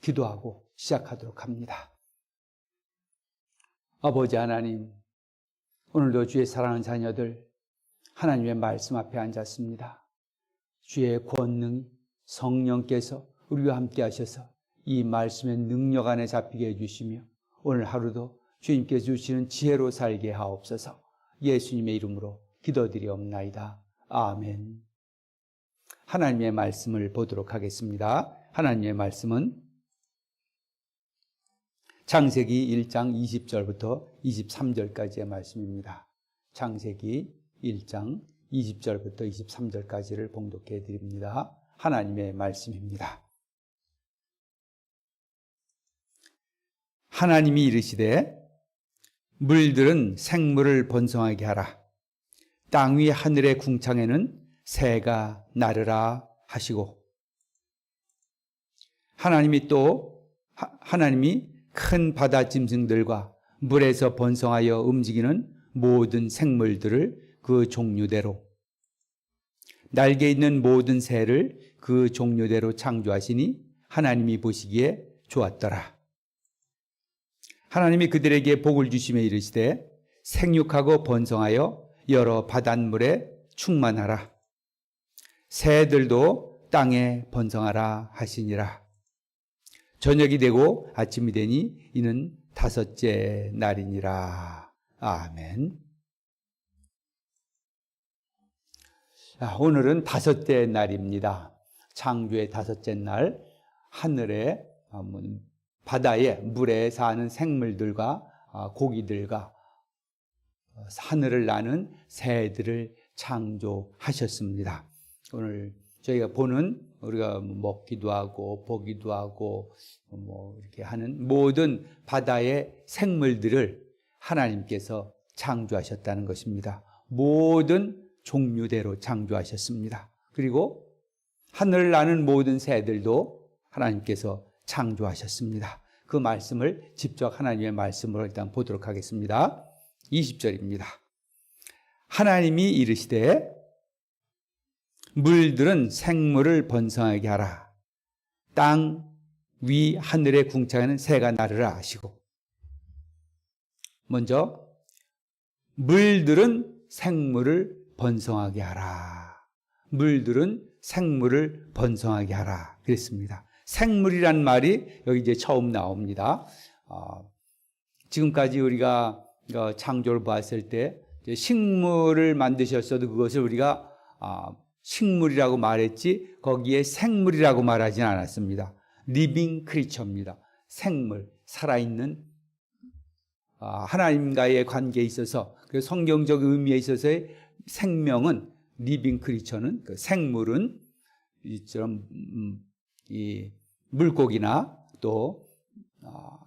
기도하고 시작하도록 합니다. 아버지 하나님, 오늘도 주의 사랑하는 자녀들 하나님의 말씀 앞에 앉았습니다. 주의 권능 성령께서 우리와 함께 하셔서 이 말씀의 능력 안에 잡히게 해주시며 오늘 하루도 주님께서 주시는 지혜로 살게 하옵소서. 예수님의 이름으로 기도드리옵나이다. 아멘. 하나님의 말씀을 보도록 하겠습니다. 하나님의 말씀은 창세기 1장 20절부터 23절까지의 말씀입니다. 창세기 1장 20절부터 23절까지를 봉독해 드립니다. 하나님의 말씀입니다. 하나님이 이르시되 물들은 생물을 번성하게 하라. 땅 위 하늘의 궁창에는 새가 나르라 하시고, 하나님이 큰 바다 짐승들과 물에서 번성하여 움직이는 모든 생물들을 그 종류대로, 날개 있는 모든 새를 그 종류대로 창조하시니 하나님이 보시기에 좋았더라. 하나님이 그들에게 복을 주시며 이르시되 생육하고 번성하여 여러 바닷물에 충만하라. 새들도 땅에 번성하라 하시니라. 저녁이 되고 아침이 되니 이는 다섯째 날이니라. 아멘. 오늘은 다섯째 날입니다. 창조의 다섯째 날, 하늘에 바다에 물에 사는 생물들과 고기들과 하늘을 나는 새들을 창조하셨습니다. 오늘 저희가 보는, 우리가 먹기도 하고 보기도 하고 이렇게 하는 모든 바다의 생물들을 하나님께서 창조하셨다는 것입니다. 모든 종류대로 창조하셨습니다. 그리고 하늘을 나는 모든 새들도 하나님께서 창조하셨습니다. 그 말씀을 직접 하나님의 말씀으로 일단 보도록 하겠습니다. 20절입니다. 하나님이 이르시되 물들은 생물을 번성하게 하라. 땅 위 하늘의 궁창에는 새가 나르라 하시고, 먼저 물들은 생물을 번성하게 하라. 물들은 생물을 번성하게 하라 그랬습니다. 생물이란 말이 여기 이제 처음 나옵니다. 지금까지 우리가 창조를 봤을 때 식물을 만드셨어도 그것을 우리가 식물이라고 말했지 거기에 생물이라고 말하진 않았습니다. 리빙 크리처입니다. 생물, 살아있는 하나님과의 관계에 있어서, 그 성경적 의미에 있어서의 생명은, 리빙 크리처는, 그 생물은 이처럼 이 물고기나 또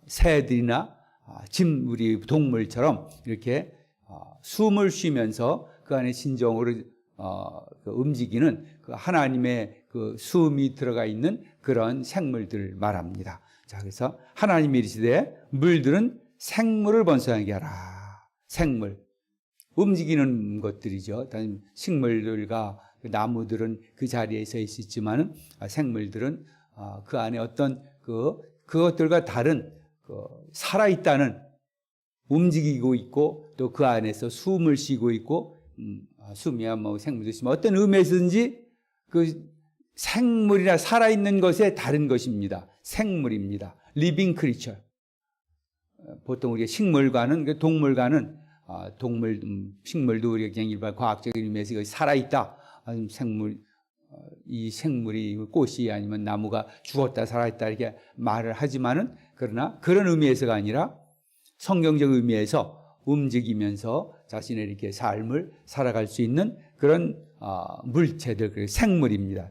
새들이나 우리 동물처럼 이렇게 숨을 쉬면서 그 안에 진정으로 움직이는 그 하나님의 그 숨이 들어가 있는 그런 생물들을 말합니다. 자, 그래서 하나님이 이르시되 물들은 생물을 번성하게 하라. 생물, 움직이는 것들이죠. 식물들과 나무들은 그 자리에 서 있지만은 생물들은 그 안에 어떤 그것들과 다른 살아있다는, 움직이고 있고 또 그 안에서 숨을 쉬고 있고, 숨이야 생물도 있지만 어떤 의미에서든지 그 생물이나 살아있는 것에 다른 것입니다. 생물입니다. 리빙 크리처. 보통 우리가 식물과는, 동물과는, 식물도 우리가 그냥 일반 과학적인 의미에서 살아있다. 생물, 이 생물이 꽃이 아니면 나무가 죽었다 살아있다 이렇게 말을 하지만은, 그러나 그런 의미에서가 아니라 성경적 의미에서 움직이면서 자신의 이렇게 삶을 살아갈 수 있는 그런 물체들, 생물입니다.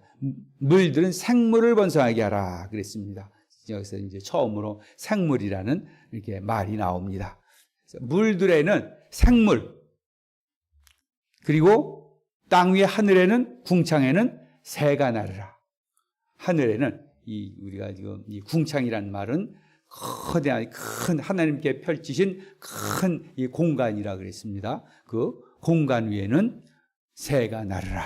물들은 생물을 번성하게 하라 그랬습니다. 여기서 이제 처음으로 생물이라는 이렇게 말이 나옵니다. 물들에는 생물, 그리고 땅 위에 하늘에는, 궁창에는 새가 나르라. 하늘에는 우리가 지금 이 궁창이란 말은 거대한 큰 하나님께 펼치신 큰 이 공간이라 그랬습니다. 그 공간 위에는 새가 나르라.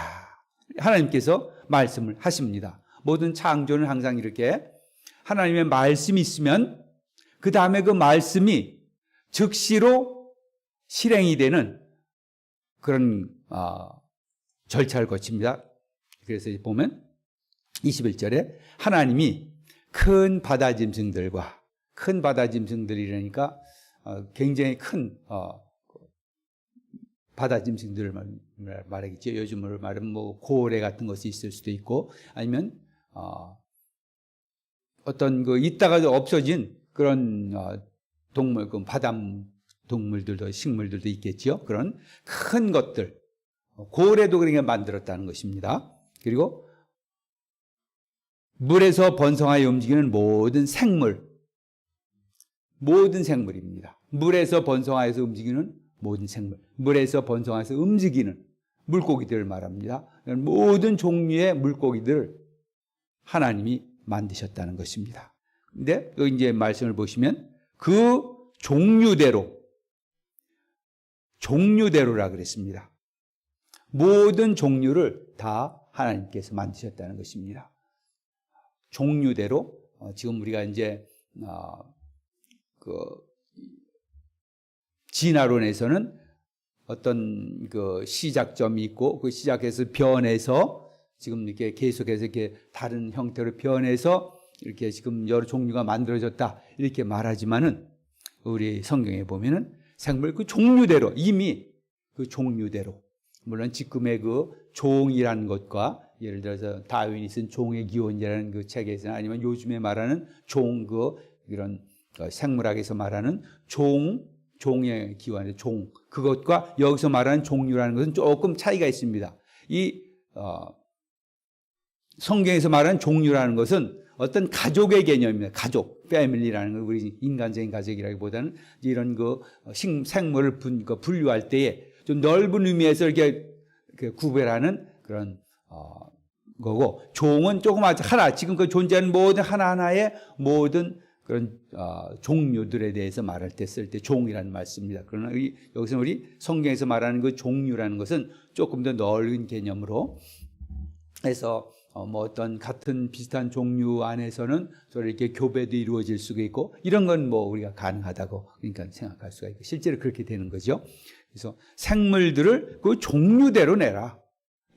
하나님께서 말씀을 하십니다. 모든 창조는 항상 이렇게 하나님의 말씀이 있으면 그 다음에 그 말씀이 즉시로 실행이 되는 그런 절차를 거칩니다. 그래서 보면 21절에 하나님이 큰 바다 짐승들과, 큰 바다 짐승들이라니까 굉장히 큰 바다 짐승들을 말하겠죠. 요즘으로 말하면 뭐 고래 같은 것이 있을 수도 있고, 아니면 어떤 그 있다가도 없어진 그런 동물, 그 바다 동물들도, 식물들도 있겠죠. 그런 큰 것들, 고래도 그렇게 만들었다는 것입니다. 그리고 물에서 번성하여 움직이는 모든 생물입니다. 물에서 번성하여서 움직이는 모든 생물, 물에서 번성해서 움직이는 물고기들을 말합니다. 모든 종류의 물고기들을 하나님이 만드셨다는 것입니다. 근데 여기 이제 말씀을 보시면 그 종류대로라 그랬습니다. 모든 종류를 다 하나님께서 만드셨다는 것입니다. 종류대로, 지금 우리가 이제 그 진화론에서는 어떤 그 시작점이 있고, 그 시작해서 변해서 지금 이렇게 계속해서 이렇게 다른 형태로 변해서 이렇게 지금 여러 종류가 만들어졌다 이렇게 말하지만은, 우리 성경에 보면은 생물 그 종류대로, 이미 그 종류대로, 물론 지금의 그 종이라는 것과, 예를 들어서 다윈이 쓴 종의 기원이라는 그 책에서나, 아니면 요즘에 말하는 종, 이런 생물학에서 말하는 종의 기원의 종, 그것과 여기서 말하는 종류라는 것은 조금 차이가 있습니다. 이 성경에서 말하는 종류라는 것은 어떤 가족의 개념입니다. 가족, 패밀리라는 건 우리 인간적인 가족이라기보다는 이런 그 생물을 분류할 때에 좀 넓은 의미에서 이렇게 구별하는 그런 거고, 종은 조금 하나, 지금 그 존재하는 모든 하나하나의 모든 그런 종류들에 대해서 말할 때 쓸 때 종이라는 말 씁니다. 그러나 여기서 우리 성경에서 말하는 그 종류라는 것은 조금 더 넓은 개념으로 해서 뭐 어떤 같은 비슷한 종류 안에서는 서로 이렇게 교배도 이루어질 수가 있고, 이런 건 뭐 우리가 가능하다고 그러니까 생각할 수가 있고, 실제로 그렇게 되는 거죠. 그래서 생물들을 그 종류대로 내라.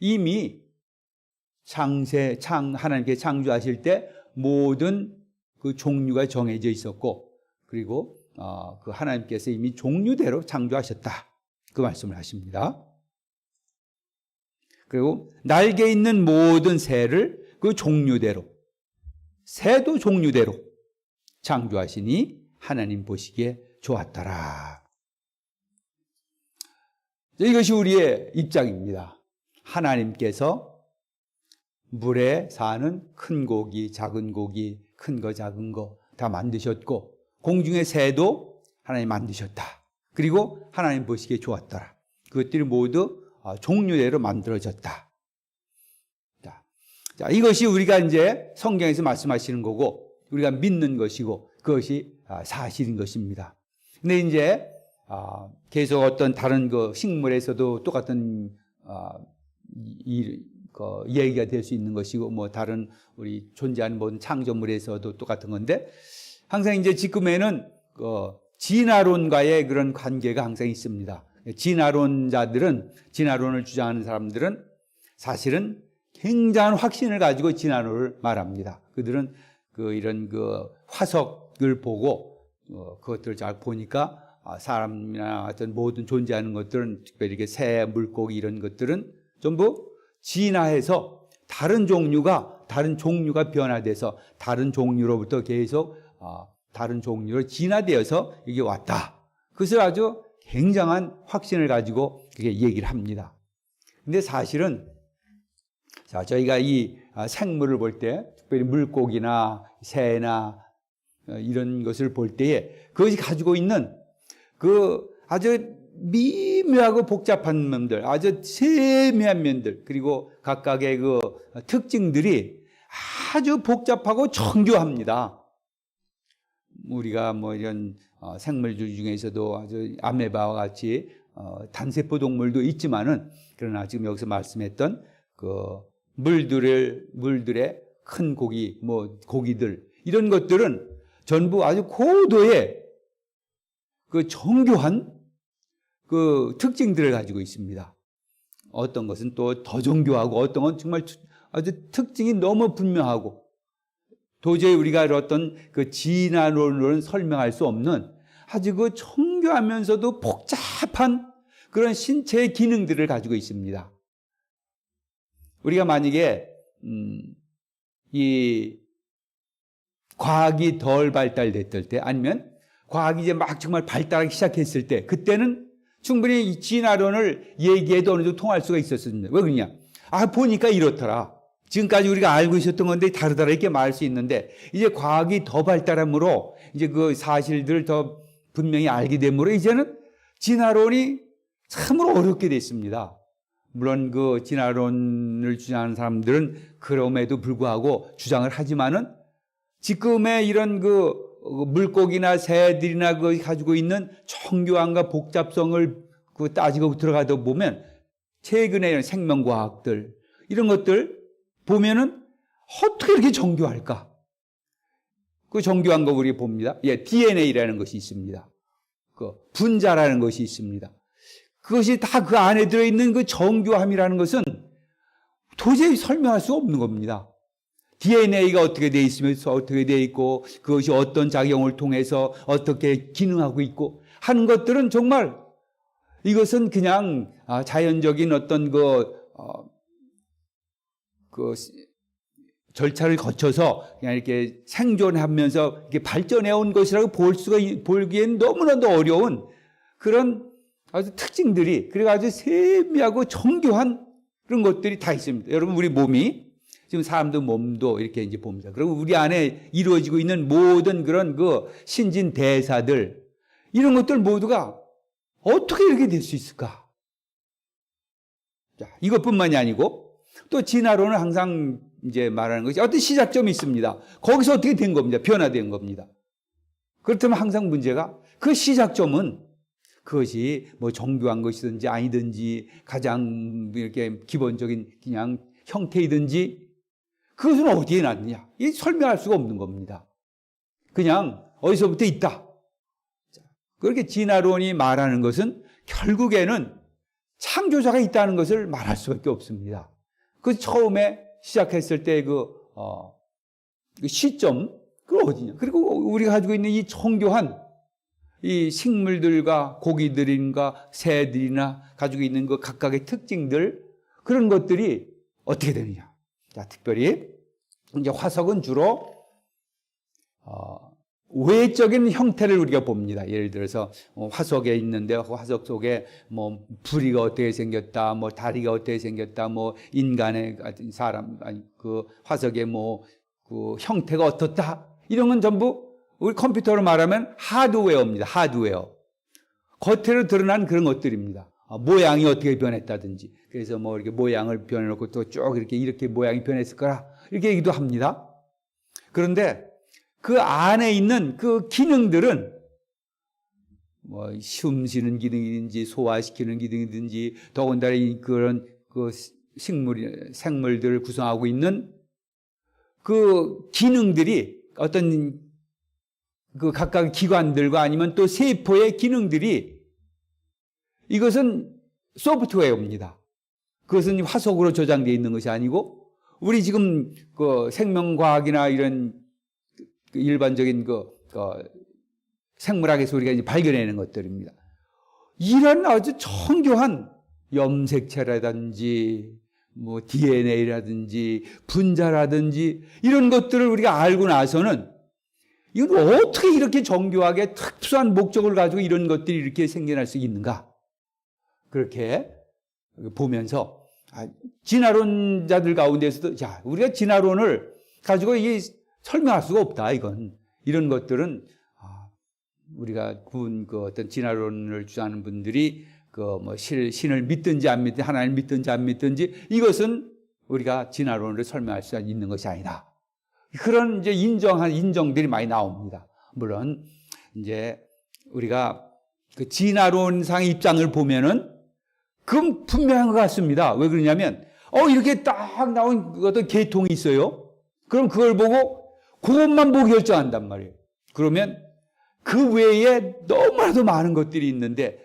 이미 하나님께 창조하실 때 모든 그 종류가 정해져 있었고, 그리고 그 하나님께서 이미 종류대로 창조하셨다, 그 말씀을 하십니다. 그리고 날개 있는 모든 새를 그 종류대로, 새도 종류대로 창조하시니 하나님 보시기에 좋았더라. 이것이 우리의 입장입니다. 하나님께서 물에 사는 큰 고기, 작은 고기, 큰 거, 작은 거 다 만드셨고, 공중의 새도 하나님 만드셨다. 그리고 하나님 보시기에 좋았더라. 그것들이 모두 종류대로 만들어졌다. 자, 이것이 우리가 이제 성경에서 말씀하시는 거고, 우리가 믿는 것이고, 그것이 사실인 것입니다. 근데 이제 계속 어떤 다른 그 식물에서도 똑같은 얘기가 될 수 있는 것이고, 뭐 다른 우리 존재하는 모든 창조물에서도 똑같은 건데, 항상 이제 지금에는 진화론과의 그런 관계가 항상 있습니다. 진화론을 주장하는 사람들은 사실은 굉장한 확신을 가지고 진화론을 말합니다. 그들은 이런 화석을 보고 그것들을 잘 보니까 사람이나 어떤 모든 존재하는 것들은, 특별히 이렇게 새, 물고기 이런 것들은 전부 진화해서 다른 종류가 변화돼서 다른 종류로부터 계속 다른 종류로 진화되어서 이게 왔다. 그것을 아주 굉장한 확신을 가지고 그렇게 얘기를 합니다. 근데 사실은 저희가 이 생물을 볼 때, 특별히 물고기나 새나 이런 것을 볼 때에 그것이 가지고 있는 그 아주 미묘하고 복잡한 면들, 아주 세미한 면들, 그리고 각각의 그 특징들이 아주 복잡하고 정교합니다. 우리가 뭐 이런 생물들 중에서도 아주 아메바와 같이 단세포 동물도 있지만은, 그러나 지금 여기서 말씀했던 그 물들의 큰 고기들, 이런 것들은 전부 아주 고도의 그 정교한 그 특징들을 가지고 있습니다. 어떤 것은 또 더 정교하고 어떤 건 정말 아주 특징이 너무 분명하고 도저히 우리가 어떤 그 진화론으로는 설명할 수 없는 아주 그 정교하면서도 복잡한 그런 신체의 기능들을 가지고 있습니다. 우리가 만약에 이 과학이 덜 발달됐을 때 아니면 과학이 이제 막 정말 발달하기 시작했을 때 그때는 충분히 이 진화론을 얘기해도 어느 정도 통할 수가 있었습니다. 왜 그러냐? 보니까 이렇더라. 지금까지 우리가 알고 있었던 건데 다르더라 이렇게 말할 수 있는데 이제 과학이 더 발달함으로 이제 그 사실들을 더 분명히 알게 됨으로 이제는 진화론이 참으로 어렵게 됐습니다. 물론 그 진화론을 주장하는 사람들은 그럼에도 불구하고 주장을 하지만은 지금의 이런 그 물고기나 새들이나 그 가지고 있는 정교함과 복잡성을 그 따지고 들어가다 보면 최근에 이런 생명과학들 이런 것들 보면은 어떻게 이렇게 정교할까? 그 정교한 거 우리 봅니다. DNA라는 것이 있습니다. 그 분자라는 것이 있습니다. 그것이 다 그 안에 들어있는 그 정교함이라는 것은 도저히 설명할 수 없는 겁니다. DNA가 어떻게 되어 있으면서 어떻게 되어 있고 그것이 어떤 작용을 통해서 어떻게 기능하고 있고 하는 것들은 정말 이것은 그냥 자연적인 어떤 그 절차를 거쳐서 그냥 이렇게 생존하면서 이렇게 발전해 온 것이라고 보기에는 너무나도 어려운 그런 아주 특징들이 그리고 아주 세미하고 정교한 그런 것들이 다 있습니다. 여러분 우리 몸이 지금 사람도 몸도 이렇게 이제 봅니다. 그리고 우리 안에 이루어지고 있는 모든 그런 그 신진 대사들 이런 것들 모두가 어떻게 이렇게 될 수 있을까? 자, 이것뿐만이 아니고 또 진화론은 항상 이제 말하는 것이 어떤 시작점이 있습니다. 거기서 어떻게 된 겁니다. 변화된 겁니다. 그렇다면 항상 문제가 그 시작점은 그것이 뭐 정교한 것이든지 아니든지 가장 이렇게 기본적인 그냥 형태이든지 그것은 어디에 났느냐? 이 설명할 수가 없는 겁니다. 그냥 어디서부터 있다. 그렇게 진화론이 말하는 것은 결국에는 창조자가 있다는 것을 말할 수밖에 없습니다. 그 처음에 시작했을 때 그 시점, 그 어디냐? 그리고 우리가 가지고 있는 이 정교한 이 식물들과 고기들인가 새들이나 가지고 있는 그 각각의 특징들 그런 것들이 어떻게 되느냐? 자, 특별히 이제 화석은 주로 외적인 형태를 우리가 봅니다. 예를 들어서 화석에 있는데 화석 속에 뭐 부리가 어떻게 생겼다, 뭐 다리가 어떻게 생겼다, 뭐 인간의 사람 그 화석의 뭐 그 형태가 어떻다 이런 건 전부 우리 컴퓨터로 말하면 하드웨어입니다. 하드웨어. 겉으로 드러난 그런 것들입니다. 모양이 어떻게 변했다든지. 그래서 뭐 이렇게 모양을 변해놓고 또 쭉 이렇게 모양이 변했을 거라. 이렇게 얘기도 합니다. 그런데 그 안에 있는 그 기능들은 뭐 숨쉬는 기능이든지 소화시키는 기능이든지 더군다나 그런 그 생물들을 구성하고 있는 그 기능들이 어떤 그 각각 기관들과 아니면 또 세포의 기능들이 이것은 소프트웨어입니다. 그것은 화석으로 저장되어 있는 것이 아니고 우리 지금 그 생명과학이나 이런 일반적인 그 생물학에서 우리가 이제 발견해내는 것들입니다. 이런 아주 정교한 염색체라든지 뭐 DNA라든지 분자라든지 이런 것들을 우리가 알고 나서는 이건 어떻게 이렇게 정교하게 특수한 목적을 가지고 이런 것들이 이렇게 생겨날 수 있는가? 그렇게 보면서 진화론자들 가운데서도 자, 우리가 진화론을 가지고 이게 설명할 수가 없다. 이런 것들은 우리가 군 그 어떤 진화론을 주장하는 분들이 그 뭐 신을 믿든지 안 믿든지 하나님을 믿든지 안 믿든지 이것은 우리가 진화론을 설명할 수 있는 것이 아니다. 그런 이제 인정들이 많이 나옵니다. 물론 이제 우리가 그 진화론상의 입장을 보면은 그건 분명한 것 같습니다. 왜 그러냐면 이렇게 딱 나온 어떤 계통이 있어요. 그럼 그걸 보고 그것만 보고 결정한단 말이에요. 그러면 그 외에 너무나도 많은 것들이 있는데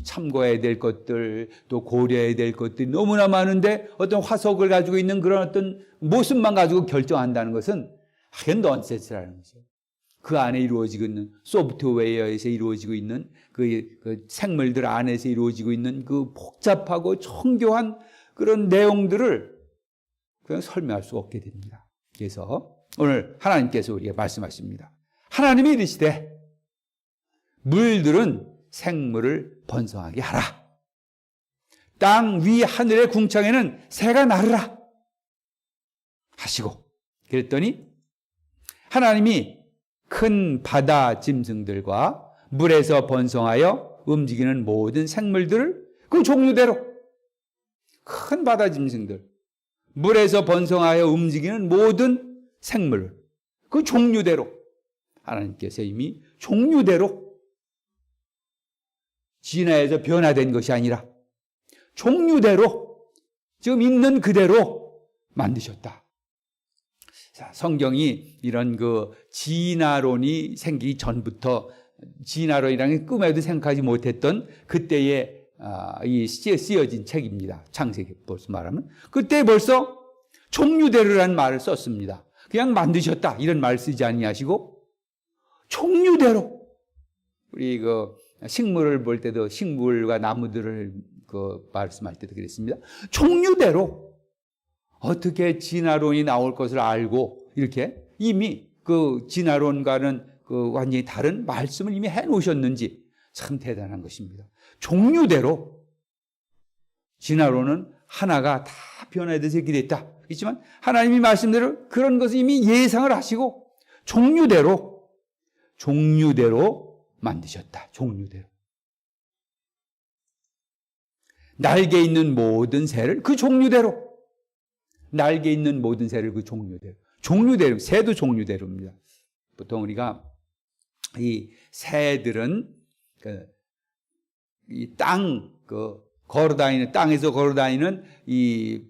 참고해야 될 것들, 또 고려해야 될 것들이 너무나 많은데 어떤 화석을 가지고 있는 그런 어떤 모습만 가지고 결정한다는 것은 하긴 넌센스라는 거죠. 그 안에 이루어지고 있는 소프트웨어에서 이루어지고 있는 그 생물들 안에서 이루어지고 있는 그 복잡하고 정교한 그런 내용들을 그냥 설명할 수 없게 됩니다. 그래서 오늘 하나님께서 우리에게 말씀하십니다. 하나님이 이르시되 물들은 생물을 번성하게 하라. 땅 위 하늘의 궁창에는 새가 나르라 하시고, 그랬더니 하나님이 큰 바다 짐승들과 물에서 번성하여 움직이는 모든 생물들을 그 종류대로, 큰 바다 짐승들, 물에서 번성하여 움직이는 모든 생물, 그 종류대로 하나님께서 이미 종류대로, 진화해서 변화된 것이 아니라 종류대로, 지금 있는 그대로 만드셨다. 자, 성경이 이런 그 진화론이 생기기 전부터, 진화론이라는 게 꿈에도 생각하지 못했던 그때의 이 쓰여진 책입니다. 창세기 벌써 말하면. 그때 벌써 종류대로라는 말을 썼습니다. 그냥 만드셨다 이런 말 쓰지 아니하시고 종류대로. 우리 그 식물을 볼 때도 식물과 나무들을 그 말씀할 때도 그랬습니다. 종류대로 어떻게 진화론이 나올 것을 알고 이렇게 이미 그 진화론과는 그 완전히 다른 말씀을 이미 해 놓으셨는지 참 대단한 것입니다. 종류대로. 진화론은 하나가 다 변화돼서 이렇게 됐다. 그렇지만 하나님이 말씀대로 그런 것을 이미 예상을 하시고 종류대로 만드셨다. 종류대로. 날개 있는 모든 새를 그 종류대로. 날개 있는 모든 새를 그 종류대로. 종류대로. 새도 종류대로입니다. 보통 우리가 이 새들은 이 땅, 걸어다니는, 땅에서 걸어다니는 이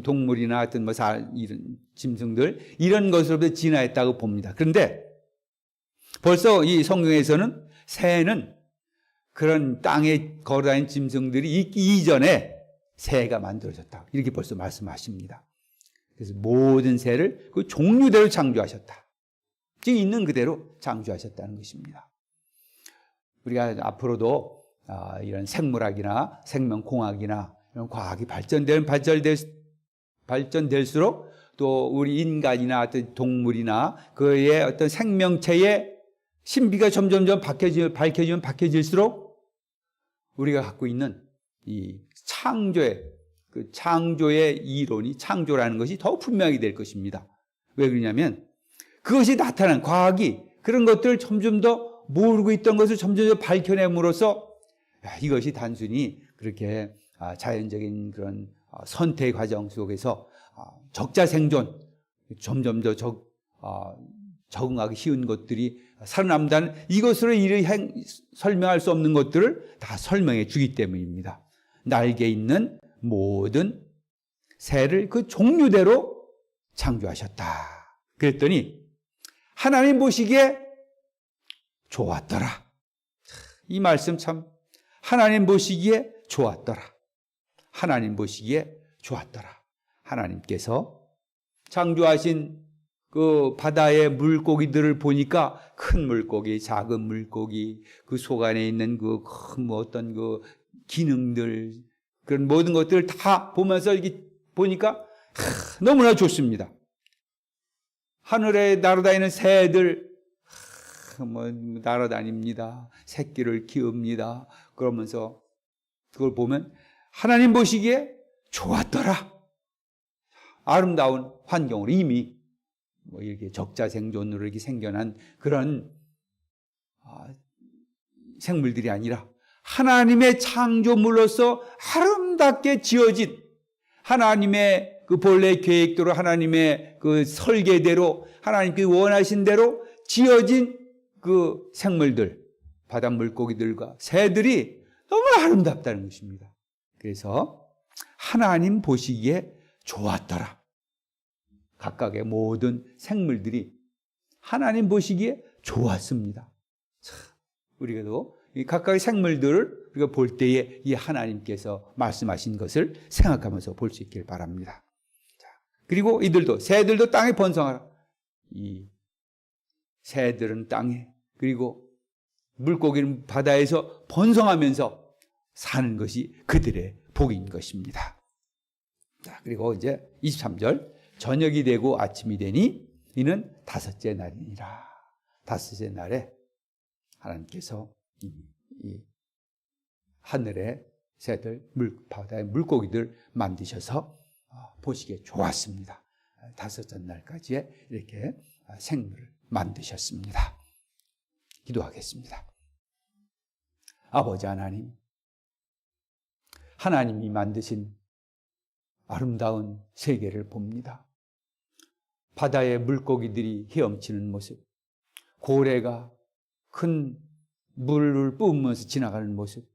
동물이나 하여튼 이런 짐승들, 이런 것으로부터 진화했다고 봅니다. 그런데 벌써 이 성경에서는 새는 그런 땅에 걸어다니는 짐승들이 있기 이전에 새가 만들어졌다. 이렇게 벌써 말씀하십니다. 그래서 모든 새를 그 종류대로 창조하셨다. 지금 있는 그대로 창조하셨다는 것입니다. 우리가 앞으로도 이런 생물학이나 생명공학이나 이런 과학이 발전될수록 또 우리 인간이나 어떤 동물이나 그의 어떤 생명체의 신비가 점점점 밝혀질수록 우리가 갖고 있는 이 창조의 이론이, 창조라는 것이 더 분명히 될 것입니다. 왜 그러냐면 그것이 나타난 과학이 그런 것들을 점점 더 모르고 있던 것을 점점 더 밝혀냄으로써 이것이 단순히 그렇게 자연적인 그런 선택 과정 속에서 적자생존, 점점 더 적응하기 쉬운 것들이 살아남다는 이것으로 설명할 수 없는 것들을 다 설명해 주기 때문입니다. 날개 있는 모든 새를 그 종류대로 창조하셨다. 그랬더니 하나님 보시기에 좋았더라. 이 말씀 참, 하나님 보시기에 좋았더라. 하나님 보시기에 좋았더라. 하나님께서 창조하신 그 바다의 물고기들을 보니까 큰 물고기, 작은 물고기, 그 속 안에 있는 그 큰 어떤 그 기능들, 그런 모든 것들을 다 보면서 이렇게 보니까 너무나 좋습니다. 하늘에 날아다니는 새들, 날아다닙니다. 새끼를 키웁니다. 그러면서 그걸 보면 하나님 보시기에 좋았더라. 아름다운 환경으로 이미 이렇게 적자생존으로 이렇게 생겨난 그런 생물들이 아니라 하나님의 창조물로서 아름답게 지어진 하나님의 그 본래 계획대로, 하나님의 그 설계대로, 하나님께서 원하신 대로 지어진 그 생물들, 바다 물고기들과 새들이 너무나 아름답다는 것입니다. 그래서 하나님 보시기에 좋았더라. 각각의 모든 생물들이 하나님 보시기에 좋았습니다. 참, 우리가도 이 각각의 생물들을 우리가 볼 때에 이 하나님께서 말씀하신 것을 생각하면서 볼 수 있길 바랍니다. 자, 그리고 이들도, 새들도 땅에 번성하라. 이 새들은 땅에, 그리고 물고기는 바다에서 번성하면서 사는 것이 그들의 복인 것입니다. 자, 그리고 이제 23절, 저녁이 되고 아침이 되니 이는 다섯째 날이니라. 다섯째 날에 하나님께서 이 하늘의 새들, 바다의 물고기들 만드셔서 보시기에 좋았습니다. 다섯째 날까지 이렇게 생물을 만드셨습니다. 기도하겠습니다. 아버지 하나님, 하나님이 만드신 아름다운 세계를 봅니다. 바다의 물고기들이 헤엄치는 모습, 고래가 큰 물을 뿜으면서 지나가는 모습,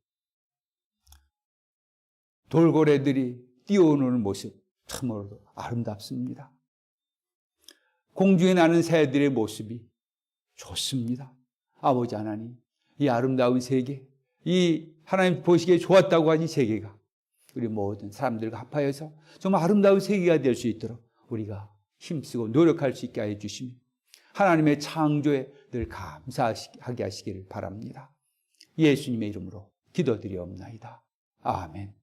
돌고래들이 뛰어오는 모습, 참으로 아름답습니다. 공중에 나는 새들의 모습이 좋습니다. 아버지 하나님, 이 아름다운 세계, 이 하나님 보시기에 좋았다고 하니 세계가 우리 모든 사람들과 합하여서 정말 아름다운 세계가 될 수 있도록 우리가 힘쓰고 노력할 수 있게 해주시며 하나님의 창조에 늘 감사하게 하시기를 바랍니다. 예수님의 이름으로 기도드리옵나이다. 아멘.